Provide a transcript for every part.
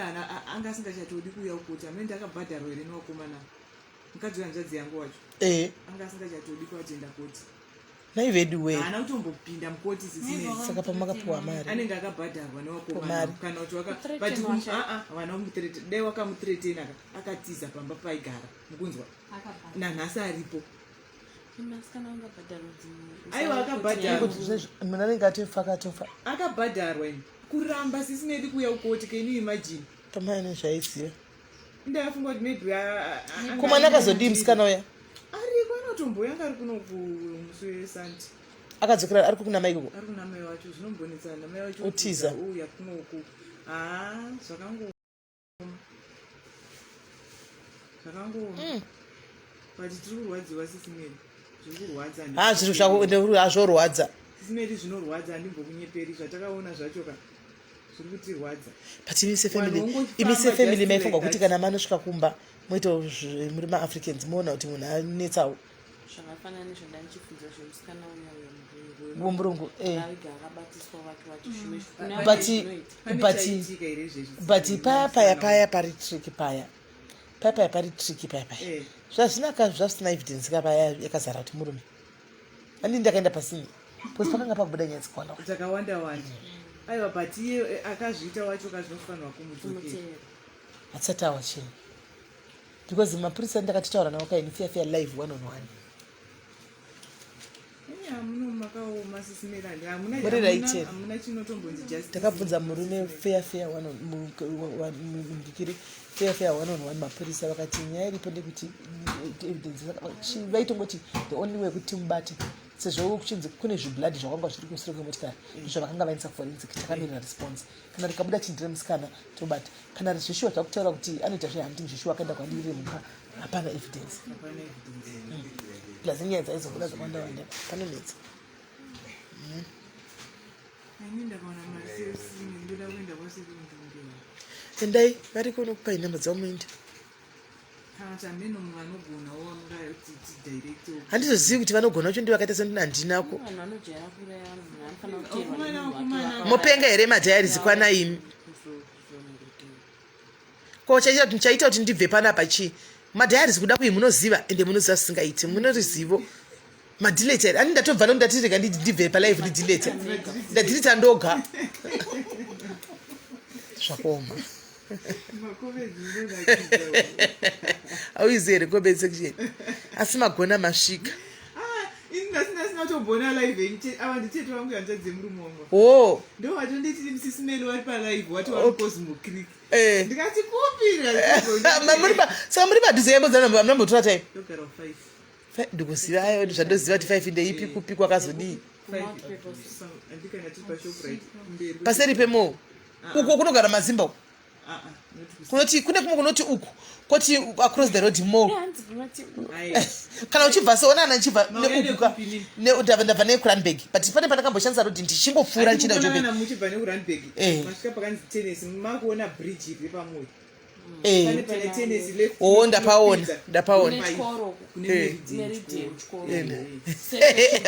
anga asingachatodi kuuya ukuti amene ndakabhadharwa here newakomana mukadzi wanzvadzi yangu wacho anga asingachatodi kuatenda koti naiveduwe haana kutombopinda mukoti saka pamakapuwa mari anenge akabhadharwa newakomana kana kuti vana dai wakamuthreatena akatiza pamba paigara mukunzwa nanhasi aripo aiwa akabhadharwa anenge atofa akabhadharwa kuramba sisinedi kuuya ukoti keni imagine pamaine zvaiziva ndafunga kuti maybe kumwana akazodii musikana uya ariko anotomboyanga ari kuno kumusi wesanti akadzokera ari kuna mai ikoko ari kuna mai wacho zvinombonetsana mai wacho utiza uya kunoko zvakangooma but tiri kurwadziwa sisimeri zviri kurwadza zviro zvako hazvorwadza sisimeri zvinorwadza handimbokunyeperi zvatakaona zvacho ka zviri kutirwadza but imise family maifunga kuti kana manosvika kumba moita muri maafricans moona kuti munhu anetsawo zvakafanana nezvandandichibvunza zvemusikana womurungu but paya pari triki paya pari triki paya zvazvisina evidence kapaya yakazara kuti murume ani ndakaenda pasini because pakanga pakubuda nyaya dzakawanda aiwa but iye akazviita wacho kazvinofanirwa kumudzokera hatisati awa chinhu because mapurisa ndakatitaura nawo kaini fear live 1-on-1 makaoma sisimerandi hamuna chinotombonzi just takabvunza murume fear mukiri fear 1-on-1 mapurisa vakati nyaya iripo ndekuti evidence vaitongoti the only way kuti mubate sezvo kuchinzi kune zviblood zvakanga zviri kusure kwemotikari zvavakanga vainisa forensic takamirira response kana rikabuda chindire musikana tobata kana zvishuwa zvakutaura kuti anoita zvehunting zvishuwa akaenda kwadiri remhuka hapana evidence plus nyaya dzaizobuda zvakawandawanda panonetsa endai vari kunokupai nhamba dzavo muindi handizozivi kuti vanogona ucho ndivakaita sendina handinako mopenga here madhayarisi kwana imi ko chaita kuti ndibve panapa chii madhayarisi kuda kui munoziva ende munoziva zvisingaiti munorizivo madileta here ani ndatobva nondatirega ndibve palive ndidileta ndadileta ndoga zvakaoma auizi here comment section asi magona masvika ndasinatomboona live ava nditete vangu yanzadze murume wangu ndo watonditiri musisimeli wari palive wati wari Cosmo creek ndikati saka muri padhuze yambozana mnambotora time ndogara 5 ndikuziva ayo zvandoziva kuti 5 ndeipi kupi kwakazodii paseri pemo uko kunogara mazimba uko kunoti kune kumwe kunoti uku koti across the road more kana uchibva seonana ndichibva neukuka ndabva nekurandbag but pane pandakamboshandisa rodi ndichingopfuura ndichienda kuchobhega muchibva nekurandbag masvika pakanzi tennis makuona bridge iri pamwe pane tennis left ndapaona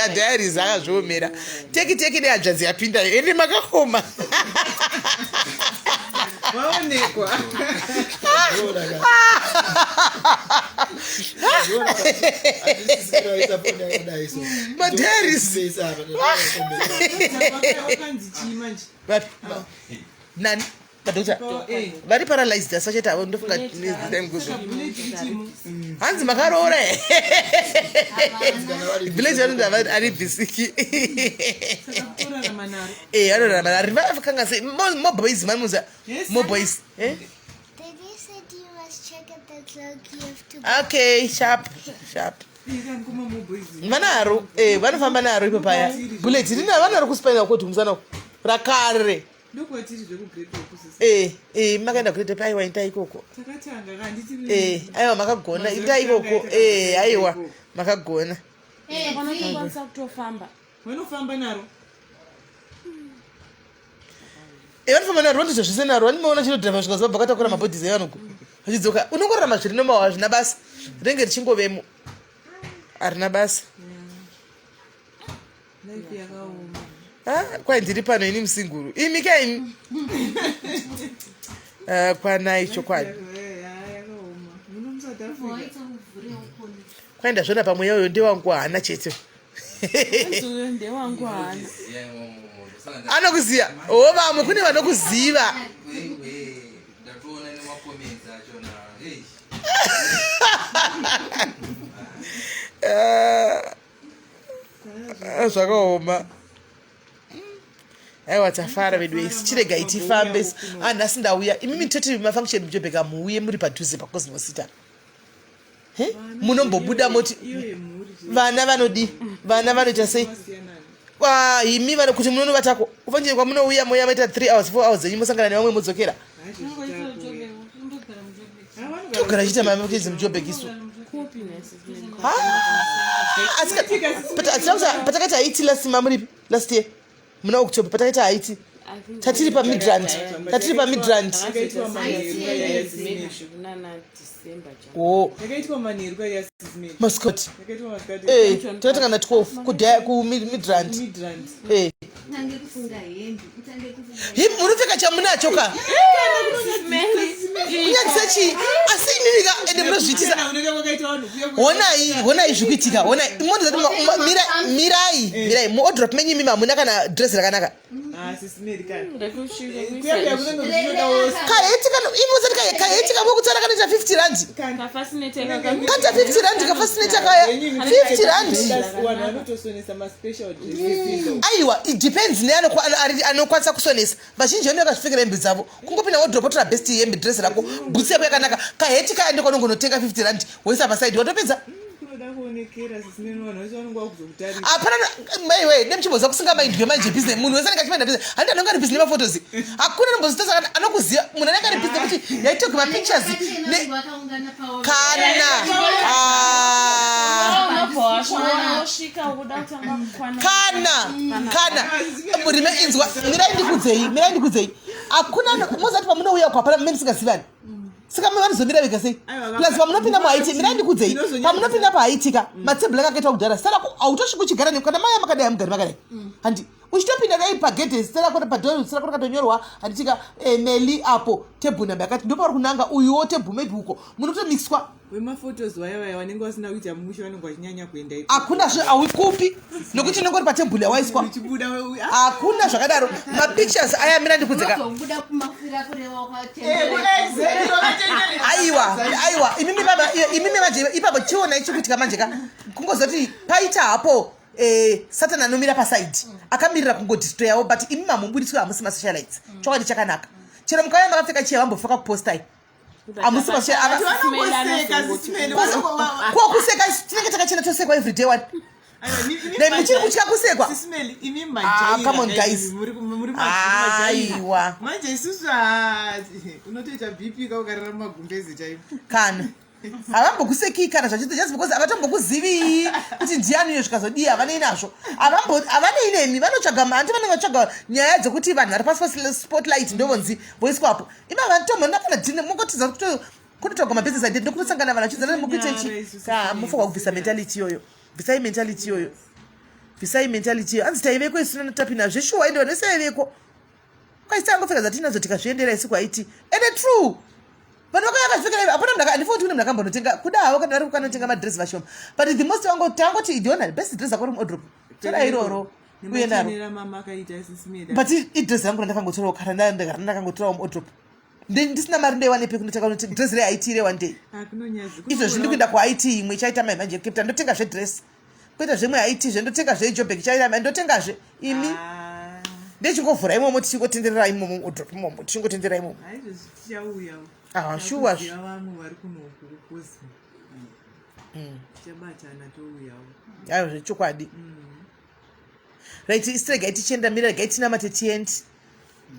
adhayarizi akazviomera teki nehanzvadzi yapinda ende makakoma waonekwa madhayarisi nani madhokta vari paralyzed asacheta avo ndofunga hanzi makaroora village vanonda ari bhisiki vanorarama rivakanga sei moboys manimuza moboys okay sharp vanaro vanofamba naro ipo paya bullet rina vanaro kuspinal cord musanako rakare makaenda kuretepa aiwa intai ikoko aiwa makagona intai ikoko aiwa makagona vanofamba naro vanofamba naro vandizozvise naro vanimaona chinodhirava svika zva bvakatakura mabhodhizi evanoko vachidzoka unongorarama zviri nomawa hazvina basa rinenge richingovemo harina basa kwai ndiri pano ini musinguru imi kaini kwanai chokwadi kwaenda zvona pamweya uyo ndewangu hana chete anokuziva vamwe kune vanokuziva zvakaoma aiwa tafara vedu vese chirega itifambe anhu asindauya imimi toti mafunction mujobheka muuye muri padhuze paCosmo City munombobuda moti vana vanodi vana vanoita sei imi kuti munonovatako ufanire kwamunouya moya maita 3 hours 4 hours zenyu mosangana nevamwe modzokera togara chiita mamakezi mujobheki isu patakaita haiti last mamuripi last year muna October patakaita haiti tatiri pamidrand mascot tinoti kana 12 kudhaya kumidrand munopfeka chamunacho ka kunyadzisachi asi imivika ende munozviitisa honai zvikuitika honai mirai muodrop menyu imimi hamuna kana dress rakanaka kaheti kamokutara kanoita 50 rand kata 50 rand kafasineta kaya 50 rand aiwa it depends neanokwanisa kusonesa vazhinji vano vakazvipfekera hembe dzavo kungopinda wodropa tora best hembe dress rako bhutsi yako yakanaka kaheti kaya ndokanongonotenga 50 rand woisa pasaidi watopedza hapana maiwe nemuchimboziva kusinga maindwe manje business munhu wese anenge achimainda business handiti anonga ari business nemafotos hakuna nombozitasa anokuziva munhu anenge ari business kuti yaitoke mapictures kana murime inzwa mirai ndikudzei hakuna mozati pamunouya kwapana mmene musingazivani saka vanozomira vega sei plus pamunopinda muhaiti mirai ndikudzei pamunopinda pahaitika matsebhulaka akaitwa kudhara sara hautosvika uchigara ne kana maya makadai hamugari makadai handi uchitopinda dai pagedhe sara kuti padhoro sara kuti katonyorwa handitika meli apo tebhu namba yakati ndopauri kunanga uyuwo tebhu maybe uko munotomixwa wemafotos waya wanenge wasina kuita musha vanenge vachinyanya kuenda hakuna hauikupi nokuti unenge uri patebhuli yawaiswa hakuna zvakadaro mapictures aya mira ndikudzeka aiwa imimi manje ipapo chiona ichikuitika manjeka kungozoti paita hapo Satan anomira pasaidi akamirira kungodistroyawo but imi mamubudiswa hamusi masocialites chokwadi chakanaka chero mukauya makapfeka chiya vambofoka kupostai hamusi kokuseka tinenge takachena tosekwa everyday one dai muchiri kutya kusekwa come on guys aiwa manje isusu unotoita bp kaukarara mumagumbezi chaipo kana havambokuseki kana zvachiti just because havatombokuzivi kuti ndiani iyo zvikazodii havanei nazvo havanei nemi vanotsvaga handi vanenge vatsvaga nyaya dzekuti vanhu vari pasi paspotlight ndovonzi voiswapo ima vantomondakana dhine mungotidza kutotsvaga mabhizinesi idea ndokutosangana vanhu vachidzana mukuitechi mufoka kubvisa mentality iyoyo bvisai mentality iyoyo hanzi taiveko isina tapina zveshuwa ende vanhu seiveko kwaisangopfeka dzatinadzo tikazviendera isiku haiti ende true vanhu vakayakazvipfekera hapana munhu handifoti kune munhu akambonotenga kudawo kana vari kukanotenga madress vashoma but the most tangoti idiona best dress ako uri muodrop tora iroro uye naro but idress rangu randakangotorawo kara ndakangotorawo muodrop ndisina mari ndeiwanepe kunoteka dress rehaiti re1 day izvozvi ndikuenda kuhaiti imwe chaita mai manje capta ndotenga zvedress kuita zvemwe haiti zvendotenga zvejobek chaita mai ndotengazve imi ndechingovhura imomo tichingotenderera imomo muodrop imomo tichingotenderera imomo shuwa ayo zvechokwadi right isirega itichenda mirira gaitinamate tiendi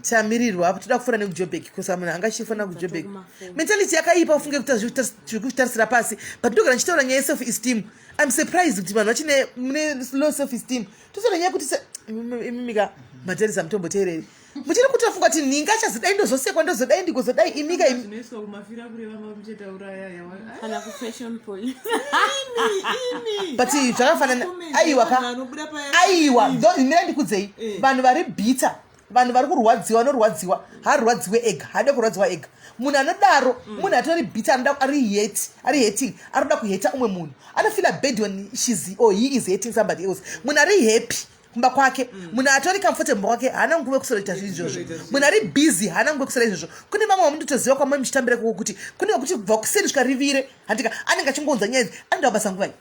tamirirwa apo toda kufura nekujobheki kosa munhu angachifanira kujobheki mentality yakaipa ufunge kuita zvekutarisira pasi but ndogara nchitaura nyaya yeself esteem I'm surprised kuti vanhu vachine mune low self esteem totaura nyaya kuti imimika matarisa mutombo teereri muchiri kutofunga kuti ninga chazodai ndozosekwa ndozodai ndikozodai imika but zvakafanana aiwa mira ndikudzei vanhu vari bhita vanhu vari kurwadziwa norwadziwa harwadziwe ega hade kurwadziwa ega munhu anodaro munhu atori bit ari hating arikuda kuheta umwe munhu anofila bad when he is hating somebody else munhu ari happy kumba kwake munhu atori comfortable kwake haana nguva kusoita izvozvo munhu ari busy haana nguva kusora izvozvo kune vamwe vamundotoziva kwamwe muchitambira kuko kuti kune kuti kubva kuseri kusvika rivire handika anenge achingounza nyaya idzi anoda kubasa nguvai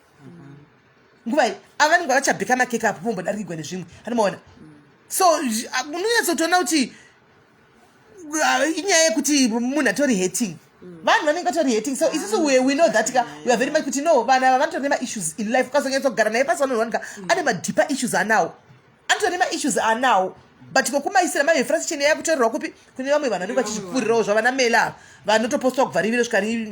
nguvai avanenge vachabheka makeke apo pombodarikigwa nezvimwe anomaona so unonyatsotoona kuti inyaya yekuti munhu atori hating vanhu vanenge vatori hating so isusu we know that we are very much kuti no vana vanotori nema-issues in life ukazonyatsogara naye pasi vanonowanika ane ma-deeper issues anawo anotori nema-issues anawo but kokumaisira ma-frustration yakutorerwa kupi kune vamwe vanhu vanenge vachizvipfurirawo zvavana mela vanotopostwa kubva rivire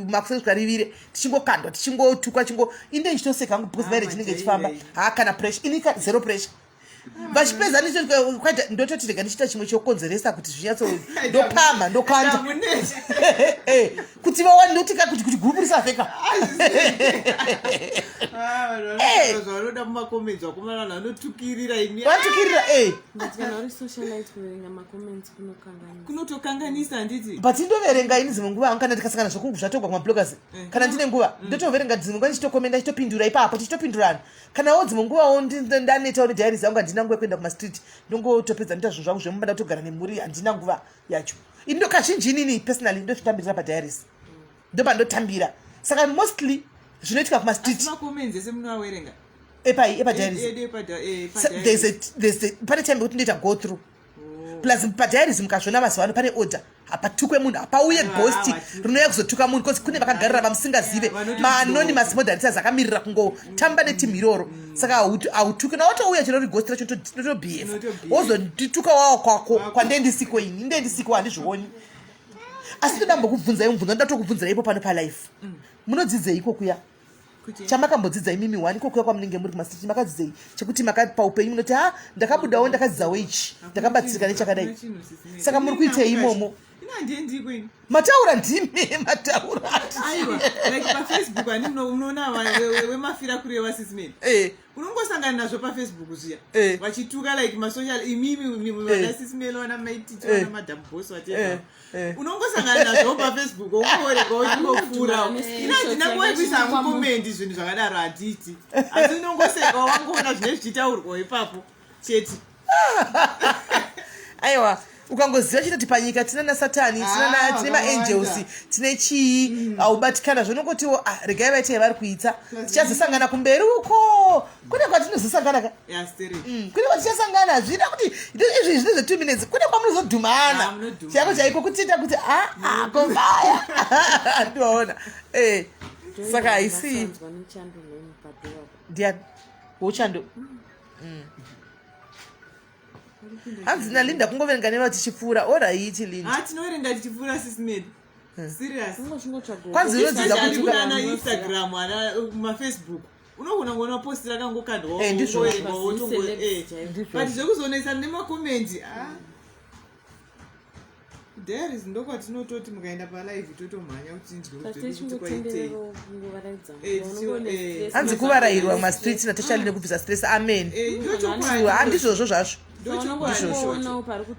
makuseri kusvika rivire tichingokandwa tichingotukwa inde ichitoseka hangu because marriage inenge ichifamba kana pressure inika zero pressure vachipedza kwaita ndototi rega ndichita chimwe chokonzeresa kuti zvinyatso ndopama ndokanda kuti vawane ndotika kuti gurupu risafeka zvanoda mumakomenti vakomana vanhu vanotukirira vatukirira kana uri socialite kuverenga makomenti kunotokanganisa handiti but indoverenga ini dzimwe nguva angana ndikasangana zvokungu zvatogwa kumabloggers kana ndine nguva ndotoverenga dzimwe nguva ndichitokomenda ndichitopindura ipapo tichitopindurana kanawo dzimwe nguvawo ndanetawo nediaries yangu handina nguva yekuenda kumastreet ndongotopedza ndoita zvinhu zvangu zvemumba ndatogara nemhuri handina nguva yacho ini ndokazhinji inini personally ndozvitambirira padiaries ndopandotambira saka mostly zvinoitika kumastreet epadiaries pane time yekuti ndoita go through plus padiaries mukazvona mazuva ano pane order hapatukwe munhu hapauye ghost rinouya kuzotuka munhu bcause kune vakagarira vamusingazive maanonymous moderators akamirira kungotamba netimu iroro saka hautuki nawatouya chero ri ghost racho notobhf wozondituka wawo kwako kwandendisiko ini ndendisiko handizvioni asi ndodambokubvunzai mubvunzo ndatokubvunzira ipo pano palife munodzidzei iko kuya chamakambodzidzai mimi wani iko kuya kwamunenge muri kumastreet makadzidzei chekuti paupenyu munoti ndakabudawo ndakadzidzawo ichi ndakabatsirika nechakadai saka muri kuitei imomo mataura ndimi mataura aiwa like pafacebook unoona wemafira kureva SIS MELLY unongosangana nazvo pafacebook zviya vachituka like masocial imimi vana SIS MELLY vana maiticha vana madam boss whatever unongosangana nazvo pafacebook ukorega uchingofura ina handina kuwaikuisa mukomenti zvinhu zvakadaro hatiti asi unongoseka wangoona zvine zvichitaurwa ipapo chete aiwa ukangoziva chitoti panyika tina nasatani tine maangels tine chii aubatikana zvonongotiwo regai vaitei vari kuita tichazosangana kumberi uko kune kwatinozosangana kune kwatichasangana zvida kuti izvi zvine zve2 minutes kune kwamunozodhumana chako chaiko kutiita kuti kombaya ndiwaona saka haisi ndiani wochando hanzi nalinda kungoverenga neva tichipfuura oraiti linda tinoverenga tichipfuura SIS MELLY serious kwanzi unodzidza kutukana Instagram ana mafacebook unogona kuona post rakangokandwa but zvekuzonesa nemakomenti diaries ndokwatinototi mukaenda palive totomhanya kuti hanzi kuvarayirwa mastreet natoshalinde kubvisa stress amen handizvozvo zvazvo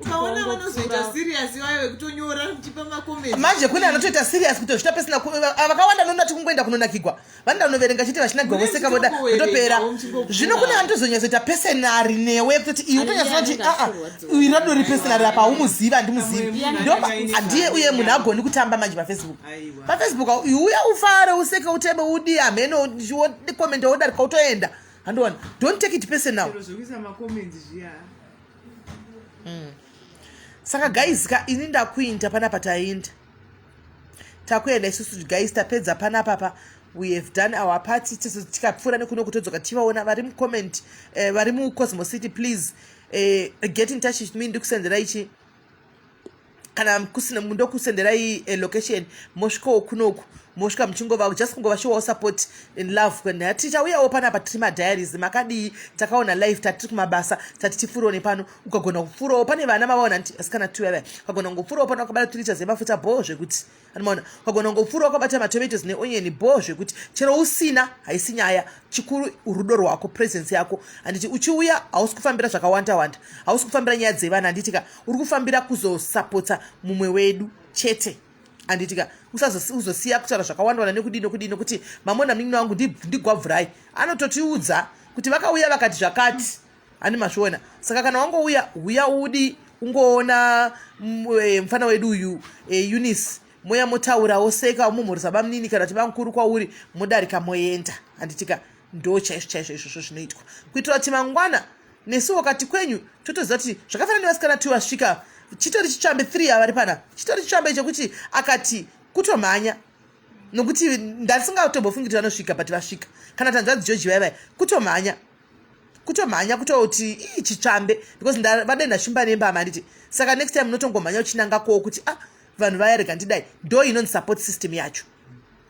ukaona vanozoita serious vayo vekutonyora kuchipa makomenti manje kune anotoita serious kutozvita pesina vakawanda nonati kungoenda kunonakigwa vanoda unoverenga chete vachinagwa voseka vodopera zvino kune vanotozonyazoita personary newe kutoti iwe utonyazoti uyu radori personary apa haumuzivi handimuzivi ndiye uye munhu agoni kutamba manje pafacebook uya ufare useke utebe udi hameno komende wodarika utoenda handiona don't take it personal saka guys ini ndakuinda panapa tainda takuenda isusu guys tapedza panapa we have done our part tikapfuura nekuno kutodzoka tivaona vari mucomment vari mucosmo city please get in touch with me ndikusendera ichi kana ndokusenderai location mosvikawo kunoku mosvika muchingova just kungova support in love kwenda tichauyawo panapa tiri madiaries makadii takaona live tatiri kumabasa tati tifurawo nepano ukagona kufurawo pane vana mavaona asikana tuya ukagona kungofurawo pano wakabata 2 liters emafuta bho zvekuti anomaona ukagona kungofurawo wakabata matomatoes neonyeni bho zvekuti chero usina haisi nyaya chikuru rudo rwako presence yako handiti uchiuya hausi kufambira zvakawanda wanda hausi kufambira nyaya dzevana handitika uri kufambira kuzosapota mumwe wedu chete handitika uzosiya kutaura zvakawanda nekudini nokuti mamona munin'ina wangu ndigwabvurai anototiudza kuti vakauya vakati zvakati hani mazviona saka kana wangouya uya udi ungoona mufana wedu uyu Eunice moya motaurawo seka mumhurisa bamunini kana kuti vamukuru kwauri modarika moenda handitika ndo chaizvo izvozvo zvinoitwa kuitira kuti mangwana nesuwo kati kwenyu totoziva kuti zvakafanana nevasikana tiwasvika chitori chichambe 3 avari pana chitori chichambe chekuti akati kutomhanya nokuti ndasingatombofungi vanosvika but vasvika kana tanzva dzijoji vaivai kutomhanya kutoti chitsvambe because vadenda shumba nembama handiti saka next time unotongomhanya uchinanga kowo kuti vanhu vayarega ndidai ndo inonzi support system yacho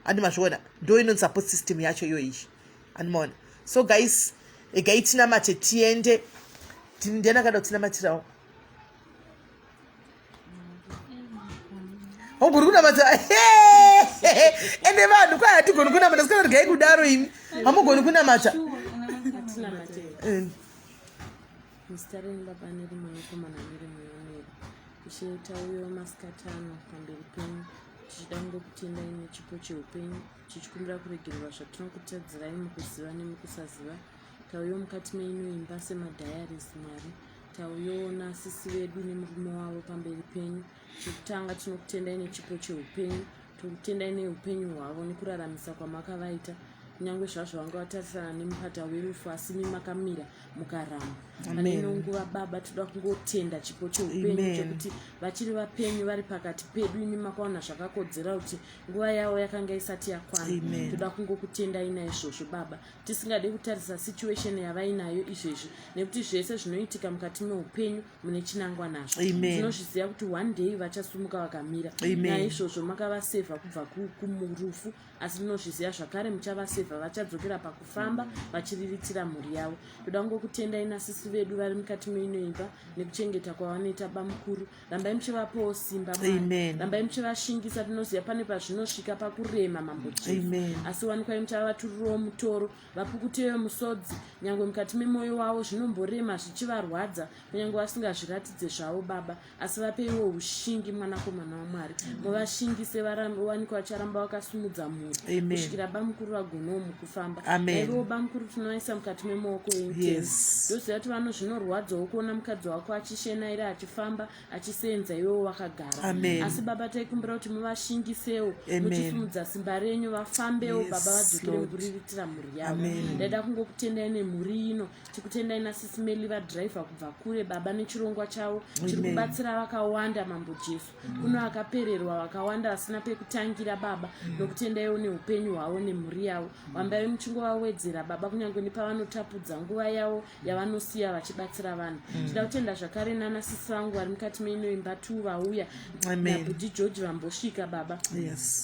handimazviona ndo inonzi support system yacho iyoiyi handimaona so guys egai tinamate tiende ndiani akada kutinamatirawo unguri kunamata ende vanhu kwai hatigoni kunamata sikana regai kudaro imi hamugoni kunamata Mstari baba neri mwanakomana neri mwanakomana tichitauyo masikatano pamberi penyu tichida kutenda ine chipo cheupenyu tichikumbira kuregererwa zvatinokutadzirai mukuziva nemukusaziva tauyo mukati menyu imba semadhayaris mwari tauyoona sisi vedu nemurume wavo pamberi penyu chekutanga tinokutendai nechipo cheupenyu tokutendai neupenyu hwavo nekuraramisa kwamakavaita kunyange zvazvo vanga vatarisana nemupata werufu asi makamira mukaramba vanenonguva baba toda kungotenda chipo cheupenyu chekuti vachiri vapenyu vari pakati pedu imi makaona zvakakodzera kuti nguva yavo yakanga isati yakwana toda kungokutendai naizvozvo baba tisingade kutarisa situation yavainayo izvezvi nekuti zvese zvinoitika mukati meupenyu mune chinangwa nazvo tinozviziva kuti one day vachasumuka vakamira naizvozvo makavasevha kubva kumurufu asi tinozviziva zvakare muchavasevha vachadzokera pakufamba vachiriritira mhuri yavo toda kungokutendai nasisi vedu vari mukati meinoimba nekuchengeta kwavanoita bamukuru rambai muchivapowo simba rambai muchivashingisa tinoziva pane pazvinosvika pakurema mambo Jesu asi wanikwai muchavaturirawo mutoro vapukuteyo musodzi nyange mukati memwoyo wavo zvinomborema zvichivarwadza kunyange vasingazviratidze zvavo baba asi vapeiwo ushingi mwanakomana wamwari muvashingise wanikwa vacharamba vakasumudza mhuri kusvikira bamukuru vagonawo mukufamba naivowo bamukuru tinovaisa mukati memaoko entenzi ndoziva kuti vano zvinorwadzawo kuona mukadzi wako achishenaira achifamba achisenza iwewo wakagara asi baba taikumbira kuti muvashingisewo muchisumudza simba renyu vafambewo baba vadzokere mukuriritira mhuri yavo ndaida kungokutendai nemhuri ino tikutendai naSIS MELLY vadhiraivha kubva kure baba nechirongwa chavo chiri kubatsira vakawanda mambo Jesu kuno vakapererwa vakawanda vasina pekutangira baba nokutendaiwo neupenyu hwavo nemhuri yavo wambai muchingovawedzera baba kunyange nepavanotapudza nguva yavo yavanosiya vachibatsira vanhu tida kutenda zvakare nanasisi vangu vari mukati meinoimba 2 vauya nabhudhi George vambosvika baba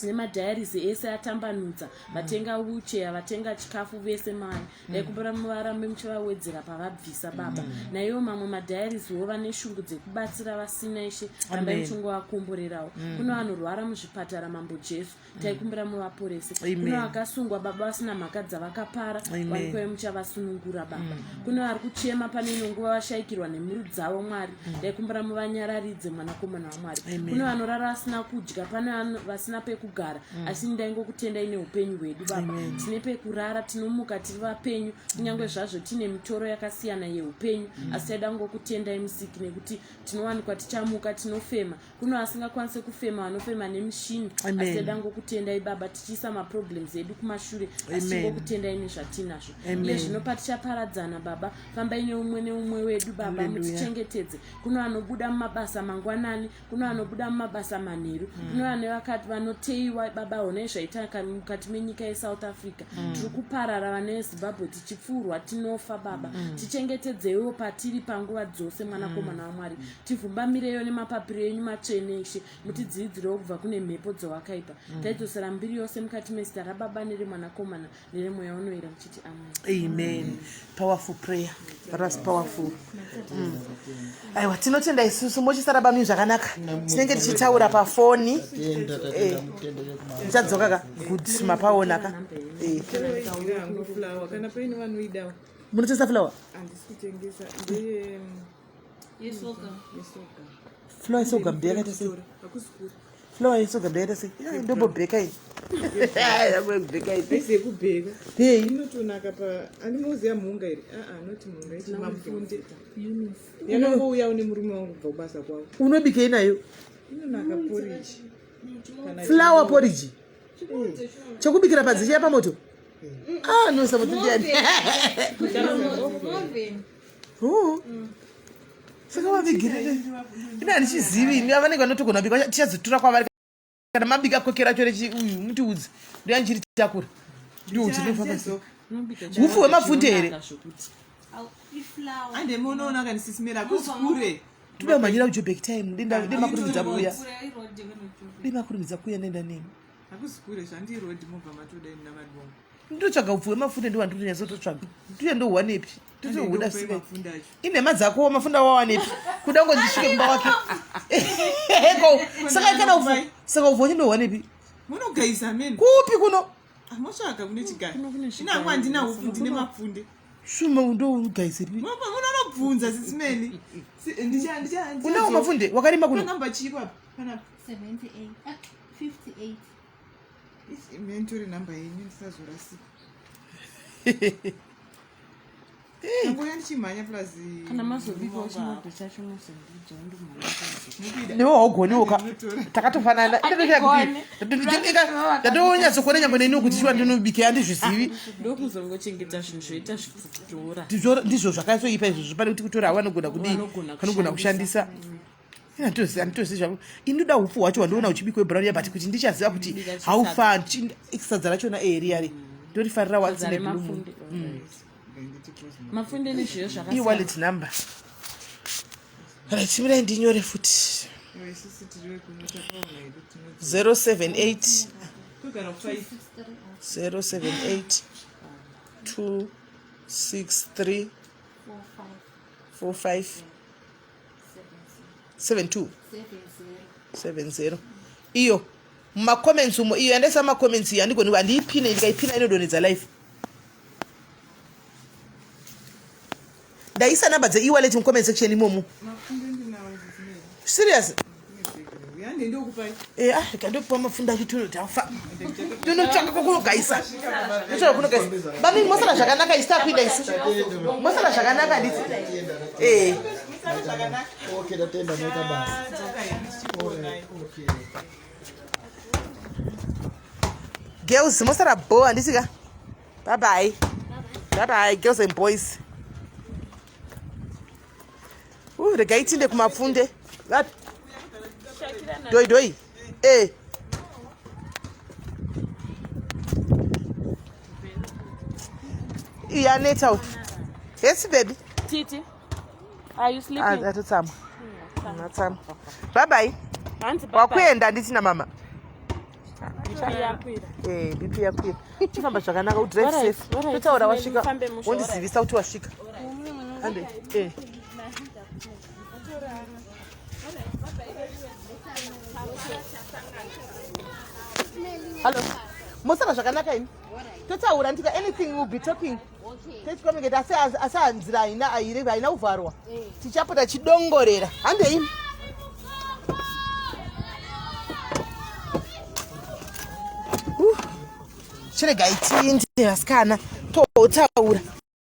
nemadhayaris ese atambanudza vatenga ucheya vatenga chikafu vese mari daikumbira muvarambe muchivawedzera pavabvisa baba naivo mamwe madhayariswo vane shungu dzekubatsira vasina ishe rambai muchingovakomborerawo kuno vanorwara muzvipatara mambo Jesu taikumbira muvaporese kuno vakasungwa baba vasina mhaka dzavakapara wanikwai muchavasunungura baba kuno vari kuchema pane inonguva vashayikirwa nemhuri dzavo mwari daikumbira muvanyararidze mwanakomana wamwari kuno vanorara vasina kudya pane vasina pekugara asi ndaingokutendai neupenyu hwedu baba tine pekurara tinomuka tiri vapenyu kunyange zvazvo tine mitoro yakasiyana yeupenyu asi taida ngokutendai musiki nekuti tinowanikwa tichamuka tinofema kuno vasingakwanise kufema vanofema nemushini asi taida ngokutendai baba tichiisa maproblems edu kumashure asi tingokutendai nezvatinazvo iye zvinopa tichaparadzana baba fambai neumwe neumwe wedu baba mutichengetedze kuno vanobuda mumabasa mangwanani kuno vanobuda mumabasa manheru kuno vane vakati vanoteiwa baba honai zvaita mukati menyika yeSouth Africa tiri kuparara vana veZimbabwe tichipfurwa tinofa baba tichengetedzeiwo patiri panguva dzose mwanakomana waMwari tivhumbamireyo nemapapiro enyu matsvene eshe mutidzidzirewo kubva kune mhepo dzowakaipa taidzosera mbiri yose mukati mezita rababa neremwanakomana neremweya unoira muchiti amen. Powerful prayer. That was powerful. Aiwa tinotenda isusu mochisara bami zvakanaka tinenge tichitaura pafoni tichadzoka ka good mapaona ka munotengesa flower flower isoga mbeyakaita sei flower isoga mbeyakaita sei ndombobheka ini yakubheka ini kubheka hey inotonaka pa animoziya mhunga iri noti mhunga iti mafunde yanongouya une murume wangu kubva kubasa kwavo unobikei nayo inonaka porridge flower porridge chekubikira padzichi yapamoto nosamotindiyani saka wavigirire ina handichizivi ini avanenge vanotogona bika tichazotura kwavari kana mabika kokera chore uyu mutiudzi ndoyanjiri takura ndiuchiufu hwemafunde here ande munoona kanisisimera kusikure toda kumhanyira kujobek time demakurumidza kuuya demakurumidza kuuya nenda nemi akusikure zvandirodi mobva matoda ini namadongo ndotsvaga upfu hwemafunde ndiwandirinyazototsvaga tuye ndohwanepi totohuda sikai inhema dzako mafunda wawanepi kuda ngonzisvike kumba wake saka kana upfu saka upfu wachindohwanepi munogaisa meni kupi kuno amotsvaga kune chigari inangu handina upfu ndine mafunde shuma ndogaisepi munonobvunza sisimeni unawo mafunde wakarima kuno namba chipa pana 58 mentori namba yenyu ndisazorasika nangoya ndichimhanya plus kana mazovipawo chimabwe chacho musendidzo newe haugoniwoka takatofanana ndatonyatsokuona nyangwe neniwo kuti chiwa ndinobika handizvizivi ndokuzongochengeta zvinhu zvoita zvikutora ndizvo zvakasoipa izvozvo pane kuti kutora hawanogona kudii kanogona kushandisa handitozivi zvavo inoda upfu hwacho hwandiona uchibikwe brown but kuti ndichaziva kuti haufa sadza rachona eriyari ndorifarira watsine blumu mafunde nezviyo e-wallet number right mirai ndinyore futi 078 263 45 7270 iyo mumacomments umo iyo yandaisa macomments iyo handigoni handiipine ndikaipina inodonedza life ndaisa namba dze-e-wallet mucomment section imomo serious kandopiwa mafunda acho tonotafa tonotsvaka kokunogaisa notsvaka kunogaisa bami mosara zvakanaka isi takuinda isi mosara zvakanaka nditi girls mosara bo handisika bye bye girls and boys regai tinde kumapfunde doi yaneta yes baby Titi, are you sleeping? Atotama bye bye wakuenda nditina mama bipi yakwira chifamba zvakanaka udrive safe totaura wasvika wondizivisa kuti wasvika ande Hello. Mosara zvakanaka ini. Totaura ndika anything will be talking. Tichikomeketa asanzira ina aire vaina uvharwa. Tichapota chidongorera. Hande ini. Chirega itinde vasikana totaura.